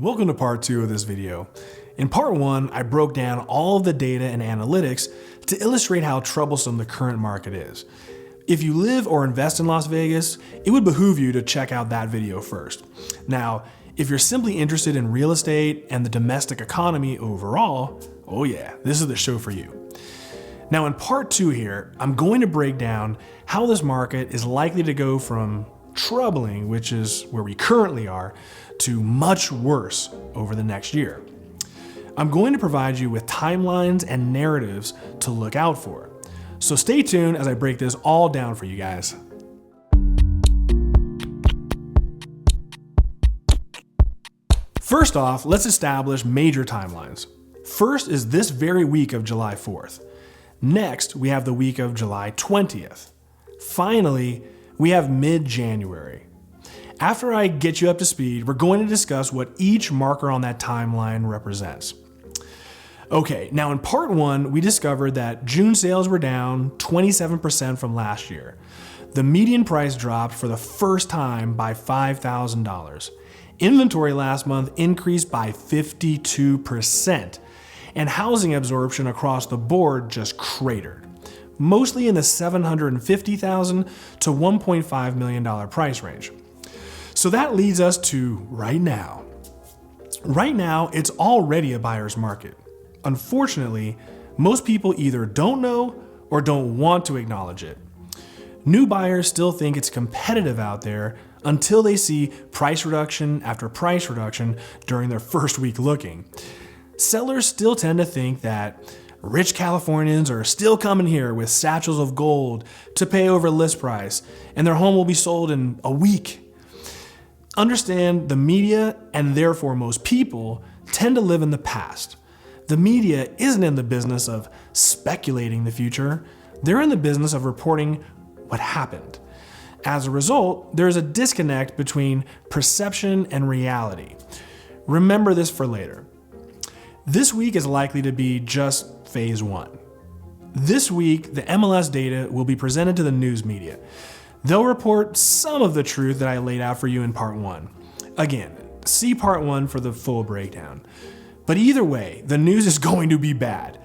Welcome to part 2 of this video. In part 1, I broke down all of the data and analytics to illustrate how troublesome the current market is. If you live or invest in Las Vegas, it would behoove you to check out that video first. Now, if you're simply interested in real estate and the domestic economy overall, oh yeah, this is the show for you. Now in part 2 here, I'm going to break down how this market is likely to go from troubling, which is where we currently are, to much worse over the next year. I'm going to provide you with timelines and narratives to look out for. So stay tuned as I break this all down for you guys. First off, let's establish major timelines. First is this very week of July 4th. Next, we have the week of July 20th. Finally, we have mid-January. After I get you up to speed, we're going to discuss what each marker on that timeline represents. Okay, now in part 1, we discovered that June sales were down 27% from last year. The median price dropped for the first time by $5,000. Inventory last month increased by 52%, and housing absorption across the board just cratered, mostly in the $750,000 to $1.5 million price range. So that leads us to right now. Right now, it's already a buyer's market. Unfortunately, most people either don't know or don't want to acknowledge it. New buyers still think it's competitive out there until they see price reduction after price reduction during their first week looking. Sellers still tend to think that rich Californians are still coming here with satchels of gold to pay over list price, and their home will be sold in a week. Understand, the media, and therefore most people, tend to live in the past. The media isn't in the business of speculating the future. They're in the business of reporting what happened. As a result, there's a disconnect between perception and reality. Remember this for later. This week is likely to be just phase 1. This week, the MLS data will be presented to the news media. They'll report some of the truth that I laid out for you in part 1. Again, see part 1 for the full breakdown. But either way, the news is going to be bad.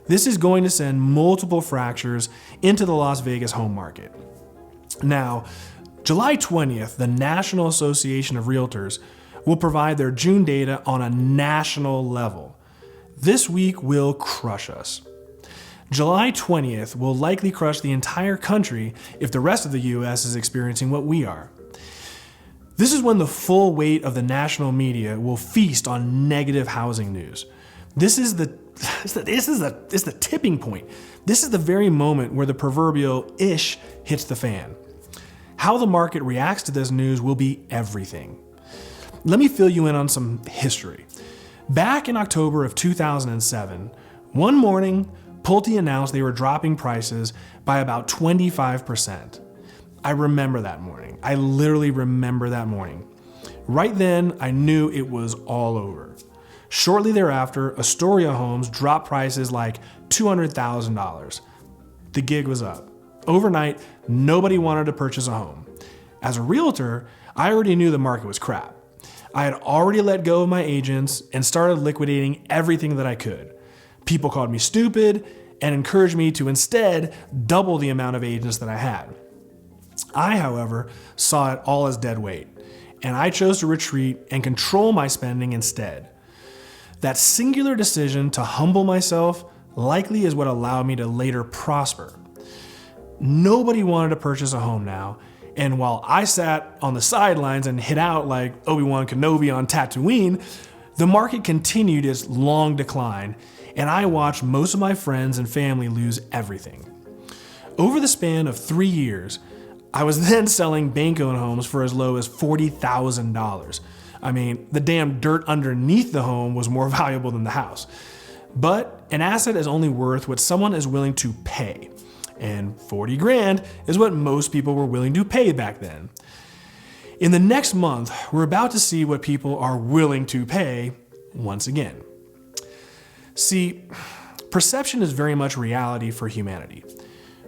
This is going to send multiple fractures into the Las Vegas home market. Now, July 20th, the National Association of Realtors will provide their June data on a national level. This week will crush us. July 20th will likely crush the entire country if the rest of the US is experiencing what we are. This is when the full weight of the national media will feast on negative housing news. This is the tipping point. This is the very moment where the proverbial ish hits the fan. How the market reacts to this news will be everything. Let me fill you in on some history. Back in October of 2007, one morning, Pulte announced they were dropping prices by about 25%. I remember that morning. I literally remember that morning. Right then, I knew it was all over. Shortly thereafter, Astoria Homes dropped prices like $200,000. The gig was up. Overnight, nobody wanted to purchase a home. As a realtor, I already knew the market was crap. I had already let go of my agents and started liquidating everything that I could. People called me stupid and encouraged me to instead double the amount of agents that I had. I, however, saw it all as dead weight, and I chose to retreat and control my spending instead. That singular decision to humble myself likely is what allowed me to later prosper. Nobody wanted to purchase a home now, and while I sat on the sidelines and hid out like Obi-Wan Kenobi on Tatooine, the market continued its long decline, and I watched most of my friends and family lose everything. Over the span of 3 years, I was then selling bank-owned homes for as low as $40,000. I mean, the damn dirt underneath the home was more valuable than the house. But an asset is only worth what someone is willing to pay. And 40 grand is what most people were willing to pay back then. In the next month, we're about to see what people are willing to pay once again. See, perception is very much reality for humanity.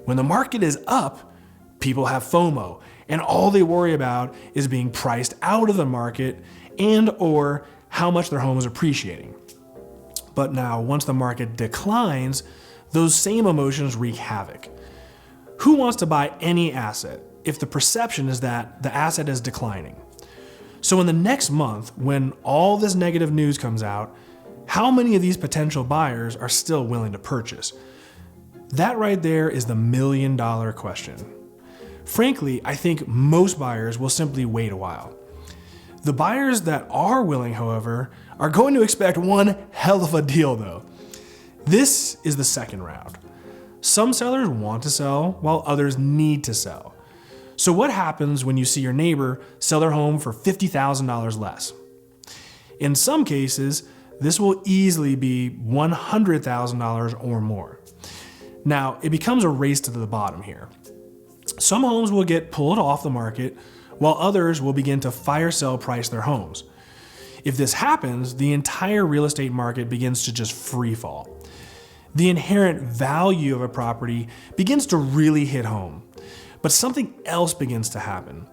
When the market is up, people have FOMO, and all they worry about is being priced out of the market and or how much their home is appreciating. But now, once the market declines, those same emotions wreak havoc. Who wants to buy any asset if the perception is that the asset is declining? So in the next month, when all this negative news comes out, how many of these potential buyers are still willing to purchase? That right there is the $1 million question. Frankly, I think most buyers will simply wait a while. The buyers that are willing, however, are going to expect one hell of a deal though. This is the second round. Some sellers want to sell while others need to sell. So what happens when you see your neighbor sell their home for $50,000 less? In some cases, this will easily be $100,000 or more. Now, it becomes a race to the bottom here. Some homes will get pulled off the market, while others will begin to fire sale price their homes. If this happens, the entire real estate market begins to just free fall. The inherent value of a property begins to really hit home. But something else begins to happen.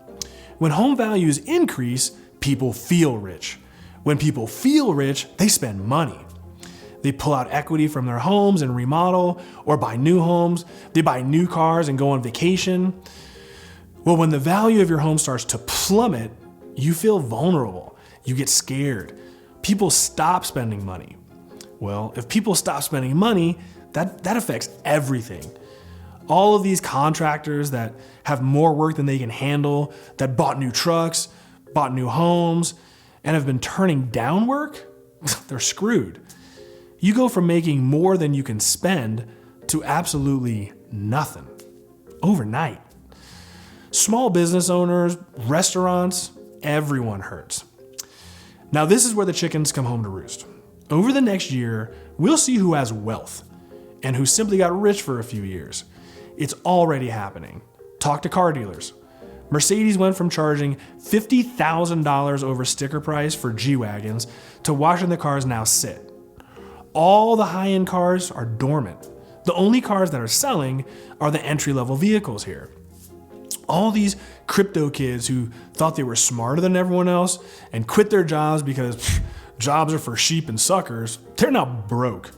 When home values increase, people feel rich. When people feel rich, they spend money. They pull out equity from their homes and remodel or buy new homes. They buy new cars and go on vacation. Well, when the value of your home starts to plummet, you feel vulnerable. You get scared. People stop spending money. Well, if people stop spending money, that affects everything. All of these contractors that have more work than they can handle, that bought new trucks, bought new homes, and have been turning down work, they're screwed. You go from making more than you can spend to absolutely nothing overnight. Small business owners, restaurants, everyone hurts. Now, this is where the chickens come home to roost. Over the next year, we'll see who has wealth and who simply got rich for a few years. It's already happening. Talk to car dealers. Mercedes went from charging $50,000 over sticker price for G-Wagons to watching the cars now sit. All the high-end cars are dormant. The only cars that are selling are the entry-level vehicles here. All these crypto kids who thought they were smarter than everyone else and quit their jobs because jobs are for sheep and suckers, they're now broke.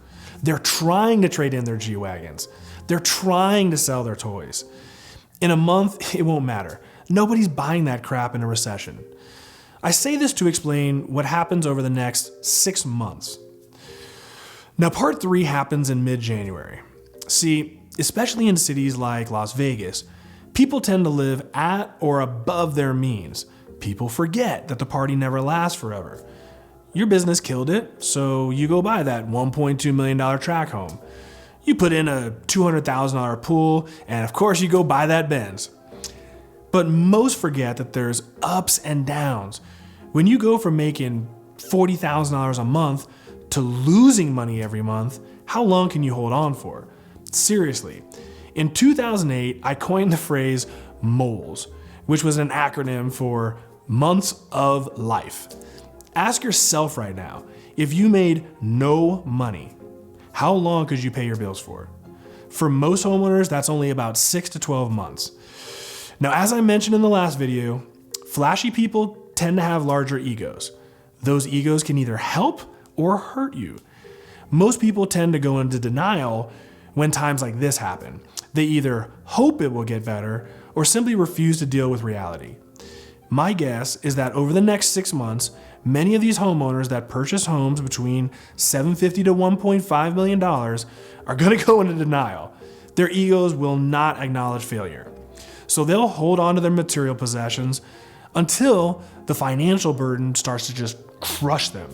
They're trying to trade in their G-Wagons. They're trying to sell their toys. In a month, it won't matter. Nobody's buying that crap in a recession. I say this to explain what happens over the next 6 months. Now, part 3 happens in mid-January. See, especially in cities like Las Vegas, people tend to live at or above their means. People forget that the party never lasts forever. Your business killed it, so you go buy that $1.2 million track home. You put in a $200,000 pool, and of course you go buy that Benz. But most forget that there's ups and downs. When you go from making $40,000 a month to losing money every month, how long can you hold on for? Seriously. In 2008, I coined the phrase MOLES, which was an acronym for months of life. Ask yourself right now, if you made no money, how long could you pay your bills for? For most homeowners, that's only about 6 to 12 months. Now, as I mentioned in the last video, flashy people tend to have larger egos. Those egos can either help or hurt you. Most people tend to go into denial when times like this happen. They either hope it will get better or simply refuse to deal with reality. My guess is that over the next 6 months, many of these homeowners that purchase homes between $750,000 to $1.5 million are going to go into denial. Their egos will not acknowledge failure. So they'll hold on to their material possessions until the financial burden starts to just crush them.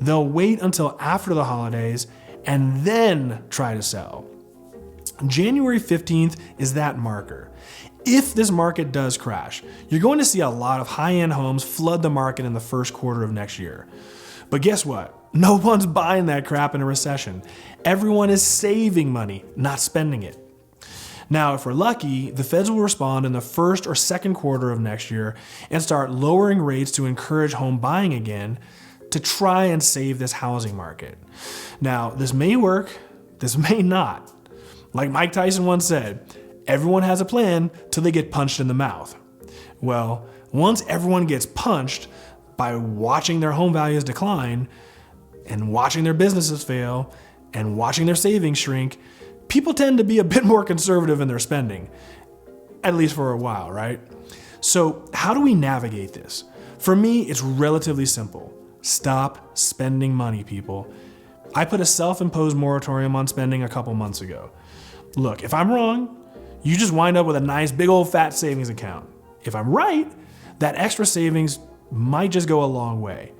They'll wait until after the holidays and then try to sell. January 15th is that marker. If this market does crash, you're going to see a lot of high-end homes flood the market in the first quarter of next year. But guess what? No one's buying that crap in a recession. Everyone is saving money, not spending it. Now, if we're lucky, the feds will respond in the first or second quarter of next year and start lowering rates to encourage home buying again to try and save this housing market. Now, this may work, this may not. Like Mike Tyson once said, everyone has a plan till they get punched in the mouth. Well, once everyone gets punched, by watching their home values decline and watching their businesses fail and watching their savings shrink, people tend to be a bit more conservative in their spending, at least for a while, right? So how do we navigate this? For me, it's relatively simple. Stop spending money, people. I put a self-imposed moratorium on spending a couple months ago. Look, if I'm wrong, you just wind up with a nice big old fat savings account. If I'm right, that extra savings might just go a long way.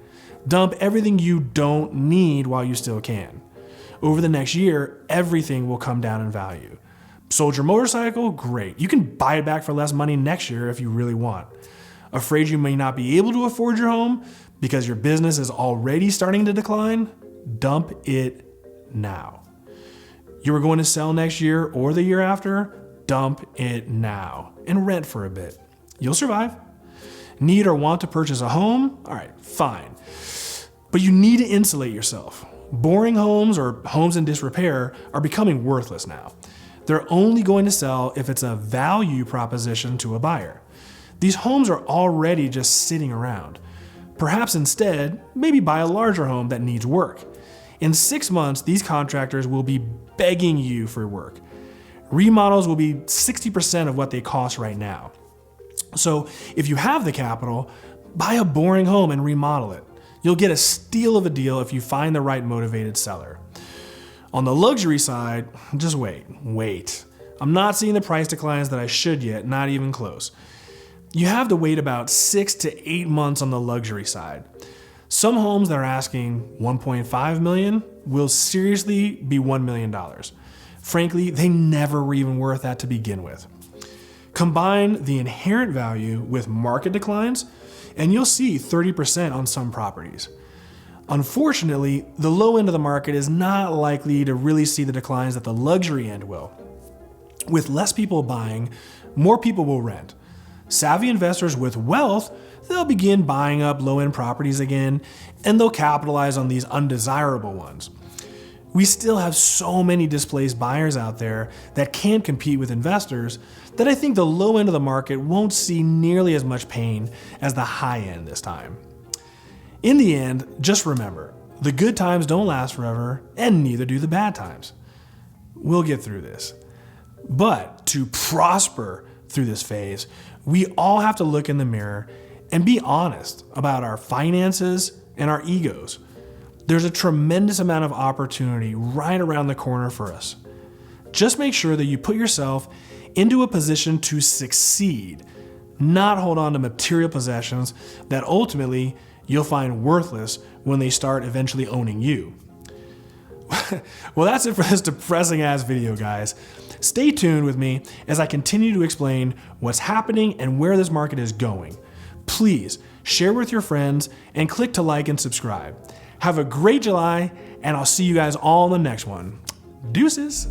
Dump everything you don't need while you still can. Over the next year, everything will come down in value. Sold your motorcycle? Great. You can buy it back for less money next year if you really want. Afraid you may not be able to afford your home because your business is already starting to decline? Dump it now. You were going to sell next year or the year after? Dump it now and rent for a bit. You'll survive. Need or want to purchase a home? All right, fine. But you need to insulate yourself. Boring homes or homes in disrepair are becoming worthless now. They're only going to sell if it's a value proposition to a buyer. These homes are already just sitting around. Perhaps instead, maybe buy a larger home that needs work. In 6 months, these contractors will be begging you for work. Remodels will be 60% of what they cost right now. So if you have the capital, buy a boring home and remodel it. You'll get a steal of a deal if you find the right motivated seller. On the luxury side, just wait. I'm not seeing the price declines that I should yet, not even close. You have to wait about 6 to 8 months on the luxury side. Some homes that are asking $1.5 million will seriously be $1 million. Frankly, they never were even worth that to begin with. Combine the inherent value with market declines, and you'll see 30% on some properties. Unfortunately, the low end of the market is not likely to really see the declines that the luxury end will. With less people buying, more people will rent. Savvy investors with wealth, they'll begin buying up low-end properties again, and they'll capitalize on these undesirable ones. We still have so many displaced buyers out there that can't compete with investors that I think the low end of the market won't see nearly as much pain as the high end this time. In the end, just remember, the good times don't last forever, and neither do the bad times. We'll get through this. But to prosper through this phase, we all have to look in the mirror and be honest about our finances and our egos. There's a tremendous amount of opportunity right around the corner for us. Just make sure that you put yourself into a position to succeed, not hold on to material possessions that ultimately you'll find worthless when they start eventually owning you. Well, that's it for this depressing ass video, guys. Stay tuned with me as I continue to explain what's happening and where this market is going. Please share with your friends and click to like and subscribe. Have a great July, and I'll see you guys all in the next one. Deuces.